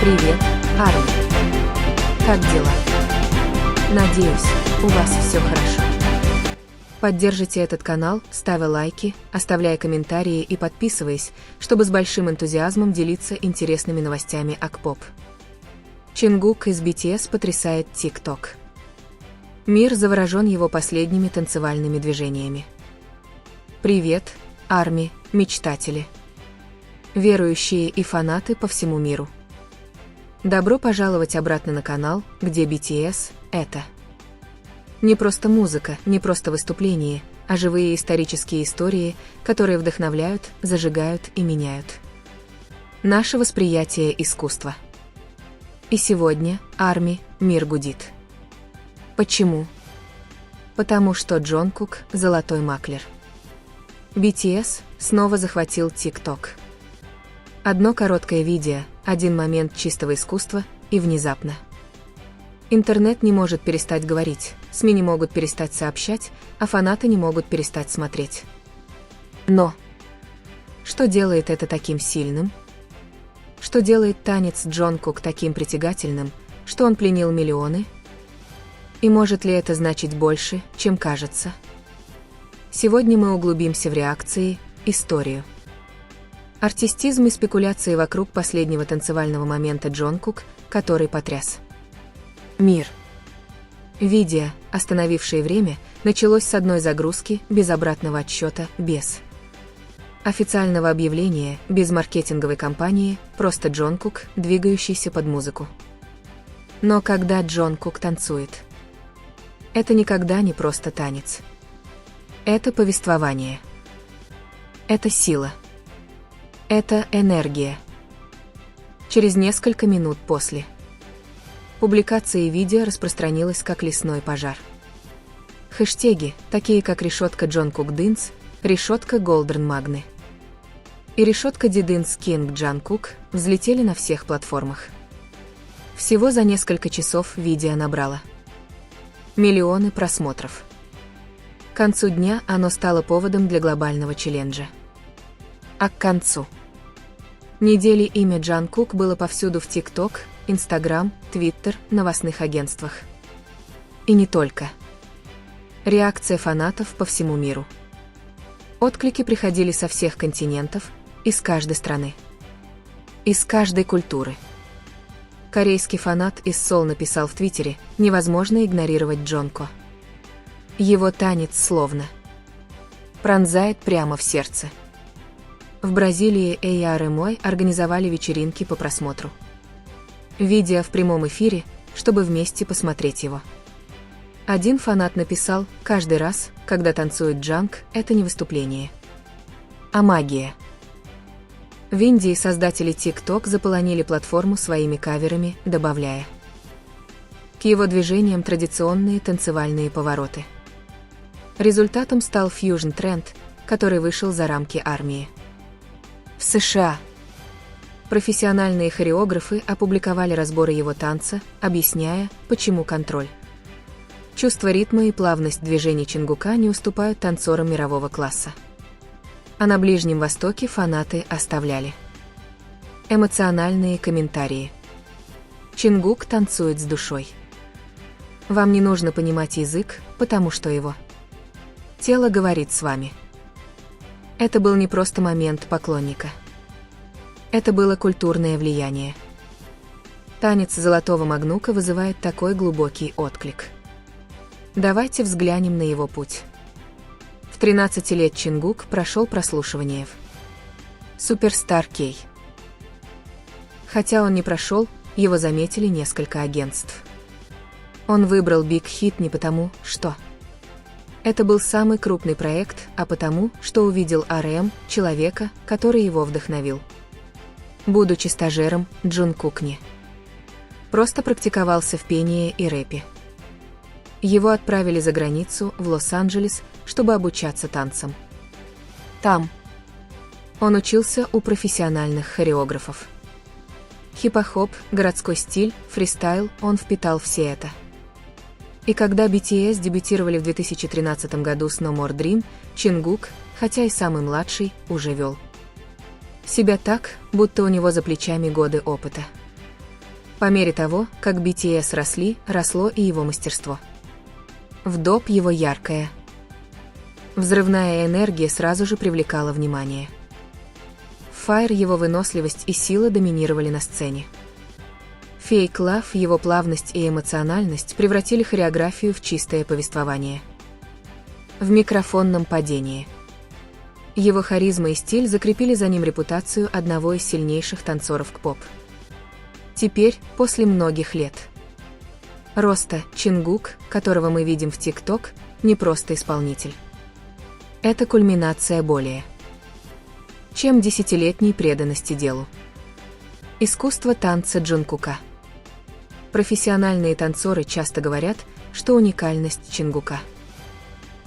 Привет, Арми. Как дела? Надеюсь, у вас все хорошо. Поддержите этот канал, ставя лайки, оставляя комментарии и подписываясь, чтобы с большим энтузиазмом делиться интересными новостями о K-pop. Чингук из BTS потрясает TikTok. Мир заворожен его последними танцевальными движениями. Привет, Арми, мечтатели, верующие и фанаты по всему миру. Добро пожаловать обратно на канал, где BTS — это не просто музыка, не просто выступление, а живые исторические истории, которые вдохновляют, зажигают и меняют наше восприятие искусства. И сегодня, Арми, мир гудит. Почему? Потому что Джонкук — золотой маклер. BTS снова захватил TikTok. Одно короткое видео, один момент чистого искусства, и внезапно интернет не может перестать говорить, СМИ не могут перестать сообщать, а фанаты не могут перестать смотреть. Но что делает это таким сильным? Что делает танец Джонкук таким притягательным, что он пленил миллионы? И может ли это значить больше, чем кажется? Сегодня мы углубимся в реакции, историю. Артистизм и спекуляции вокруг последнего танцевального момента Джонкук, который потряс мир. Видео, остановившее время, началось с одной загрузки, без обратного отсчета, без официального объявления, без маркетинговой кампании, просто Джонкук, двигающийся под музыку. Но когда Джонкук танцует, это никогда не просто танец. Это повествование. Это сила. Это энергия. Через несколько минут после публикации видео распространилось как лесной пожар. Хэштеги, такие как решетка Джонкук Динс, решетка Голден Магны и решетка Дидинс Кинг Джанкук, взлетели на всех платформах. Всего за несколько часов видео набрало миллионы просмотров. К концу дня оно стало поводом для глобального челленджа. А к концу недели имя Джанкук было повсюду в TikTok, Instagram, Twitter, новостных агентствах. И не только. Реакция фанатов по всему миру. Отклики приходили со всех континентов, из каждой страны. Из каждой культуры. Корейский фанат из Сеула написал в Твиттере: невозможно игнорировать Джонко. Его танец словно пронзает прямо в сердце. В Бразилии ARMY организовали вечеринки по просмотру видео в прямом эфире, чтобы вместе посмотреть его. Один фанат написал: каждый раз, когда танцует Джанк, это не выступление, а магия. В Индии создатели TikTok заполонили платформу своими каверами, добавляя к его движениям традиционные танцевальные повороты. Результатом стал фьюжн-тренд, который вышел за рамки армии. В США профессиональные хореографы опубликовали разборы его танца, объясняя, почему контроль, чувство ритма и плавность движений Чингука не уступают танцорам мирового класса. А на Ближнем Востоке фанаты оставляли эмоциональные комментарии. Чингук танцует с душой. Вам не нужно понимать язык, потому что его тело говорит с вами. Это был не просто момент поклонника. Это было культурное влияние. Танец золотого магнука вызывает такой глубокий отклик. Давайте взглянем на его путь. В 13 лет Чингук прошел прослушивание в Суперстар Кей. Хотя он не прошел, его заметили несколько агентств. Он выбрал Big Hit не потому, что это был самый крупный проект, а потому, что увидел RM, человека, который его вдохновил. Будучи стажером, Джонкук не просто практиковался в пении и рэпе. Его отправили за границу, в Лос-Анджелес, чтобы обучаться танцам. Там он учился у профессиональных хореографов. Хип-хоп, городской стиль, фристайл, он впитал все это. И когда BTS дебютировали в 2013 году с No More Dream, Чингук, хотя и самый младший, уже вел себя так, будто у него за плечами годы опыта. По мере того, как BTS росли, росло и его мастерство. В доп его яркая, взрывная энергия сразу же привлекала внимание. Fire его выносливость и сила доминировали на сцене. Fake Love его плавность и эмоциональность превратили хореографию в чистое повествование. В микрофонном падении. Его харизма и стиль закрепили за ним репутацию одного из сильнейших танцоров к-поп. Теперь, после многих лет роста, Чингук, которого мы видим в TikTok, не просто исполнитель. Это кульминация более чем десятилетней преданности делу. Искусство танца Джункука. Профессиональные танцоры часто говорят, что уникальность Чингука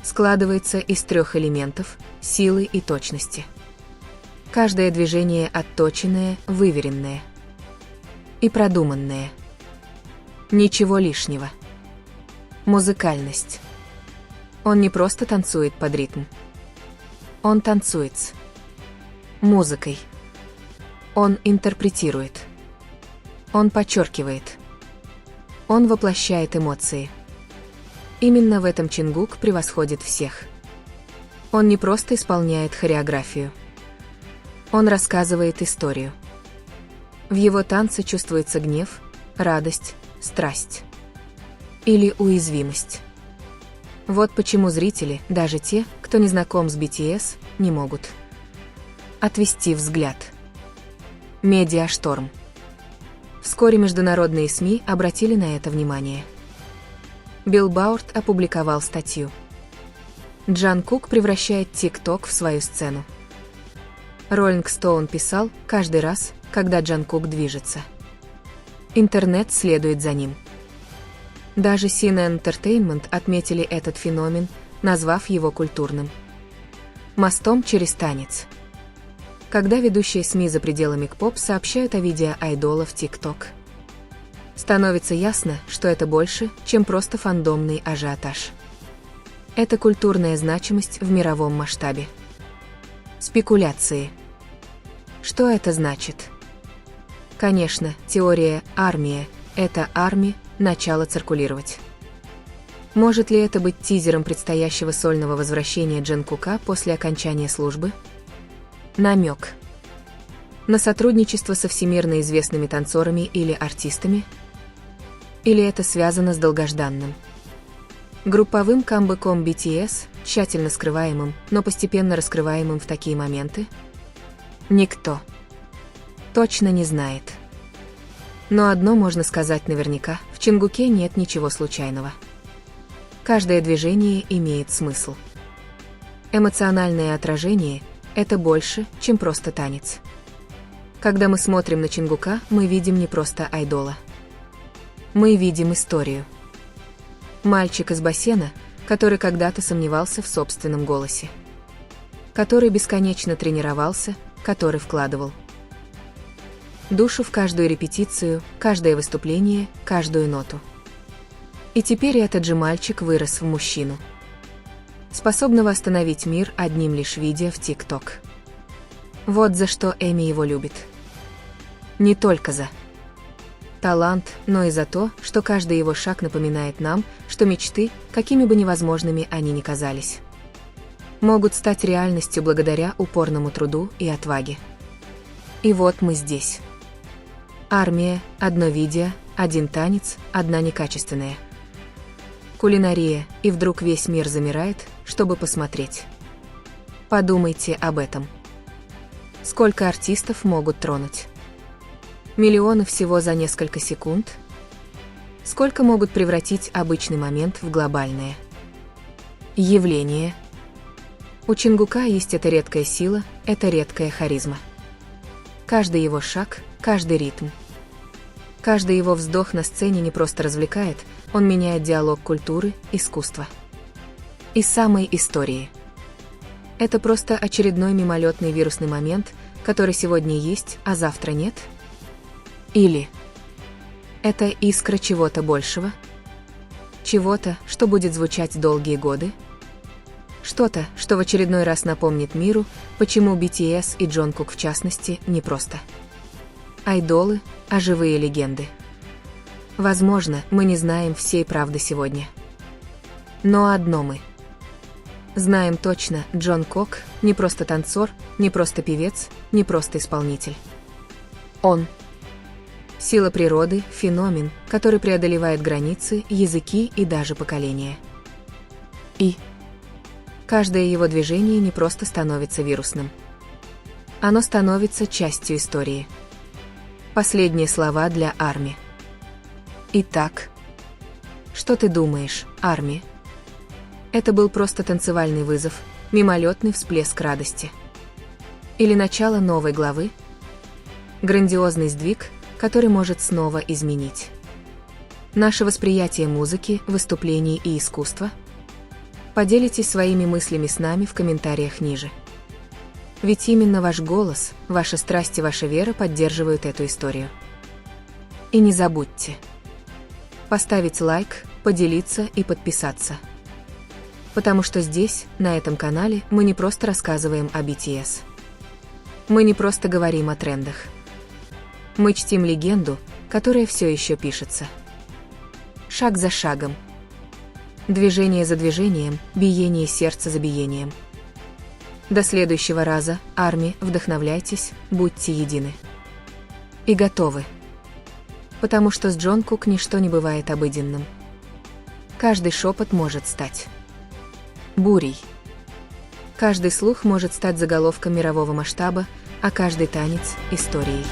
складывается из 3 элементов – силы и точности. Каждое движение отточенное, выверенное и продуманное. Ничего лишнего. Музыкальность. Он не просто танцует под ритм. Он танцует с музыкой. Он интерпретирует. Он подчеркивает. Он воплощает эмоции. Именно в этом Чингук превосходит всех. Он не просто исполняет хореографию. Он рассказывает историю. В его танце чувствуется гнев, радость, страсть или уязвимость. Вот почему зрители, даже те, кто не знаком с BTS, не могут отвести взгляд. Медиашторм. Вскоре международные СМИ обратили на это внимание. Billboard опубликовал статью. Джанкук превращает TikTok в свою сцену. Rolling Stone писал, каждый раз, когда Джанкук движется, интернет следует за ним. Даже Sina Entertainment отметили этот феномен, назвав его культурным мостом через танец. Когда ведущие СМИ за пределами К-поп сообщают о видео айдола в TikTok, становится ясно, что это больше, чем просто фандомный ажиотаж. Это культурная значимость в мировом масштабе. Спекуляции. Что это значит? Конечно, теория «армия» — это армия, начало циркулировать. Может ли это быть тизером предстоящего сольного возвращения Джанкука после окончания службы? Намек на сотрудничество со всемирно известными танцорами или артистами? Или это связано с долгожданным групповым камбэком BTS, тщательно скрываемым, но постепенно раскрываемым в такие моменты? Никто точно не знает. Но одно можно сказать наверняка: в Чингуке нет ничего случайного. Каждое движение имеет смысл. Эмоциональное отражение – это больше, чем просто танец. Когда мы смотрим на Чингука, мы видим не просто айдола. Мы видим историю. Мальчик из бассейна, который когда-то сомневался в собственном голосе. Который бесконечно тренировался, который вкладывал душу в каждую репетицию, каждое выступление, каждую ноту. И теперь этот же мальчик вырос в мужчину, способного остановить мир одним лишь видео в TikTok. Вот за что Эми его любит. Не только за талант, но и за то, что каждый его шаг напоминает нам, что мечты, какими бы невозможными они ни казались, могут стать реальностью благодаря упорному труду и отваге. И вот мы здесь. Армия, одно видео, один танец, одна некачественная кулинария, и вдруг весь мир замирает, чтобы посмотреть. Подумайте об этом. Сколько артистов могут тронуть? Миллионы всего за несколько секунд? Сколько могут превратить обычный момент в глобальное явление? У Чингука есть эта редкая сила, эта редкая харизма. Каждый его шаг, каждый ритм, каждый его вздох на сцене не просто развлекает, он меняет диалог культуры, искусства и самой истории. Это просто очередной мимолетный вирусный момент, который сегодня есть, а завтра нет? Или это искра чего-то большего? Чего-то, что будет звучать долгие годы? Что-то, что в очередной раз напомнит миру, почему BTS и Джонкук в частности не просто айдолы, а живые легенды. Возможно, мы не знаем всей правды сегодня. Но одно мы знаем точно: Джон Кок не просто танцор, не просто певец, не просто исполнитель. Он — сила природы, феномен, который преодолевает границы, языки и даже поколения. И каждое его движение не просто становится вирусным. Оно становится частью истории. Последние слова для Арми. Итак, что ты думаешь, Арми? Это был просто танцевальный вызов, мимолетный всплеск радости. Или начало новой главы? Грандиозный сдвиг, который может снова изменить наше восприятие музыки, выступлений и искусства? Поделитесь своими мыслями с нами в комментариях ниже. Ведь именно ваш голос, ваша страсть и ваша вера поддерживают эту историю. И не забудьте поставить лайк, поделиться и подписаться. Потому что здесь, на этом канале, мы не просто рассказываем о BTS. Мы не просто говорим о трендах. Мы чтим легенду, которая все еще пишется. Шаг за шагом. Движение за движением, биение сердца за биением. До следующего раза, Арми, вдохновляйтесь, будьте едины. И готовы. Потому что с Джон Кук ничто не бывает обыденным. Каждый шепот может стать бурей. Каждый слух может стать заголовком мирового масштаба, а каждый танец — историей.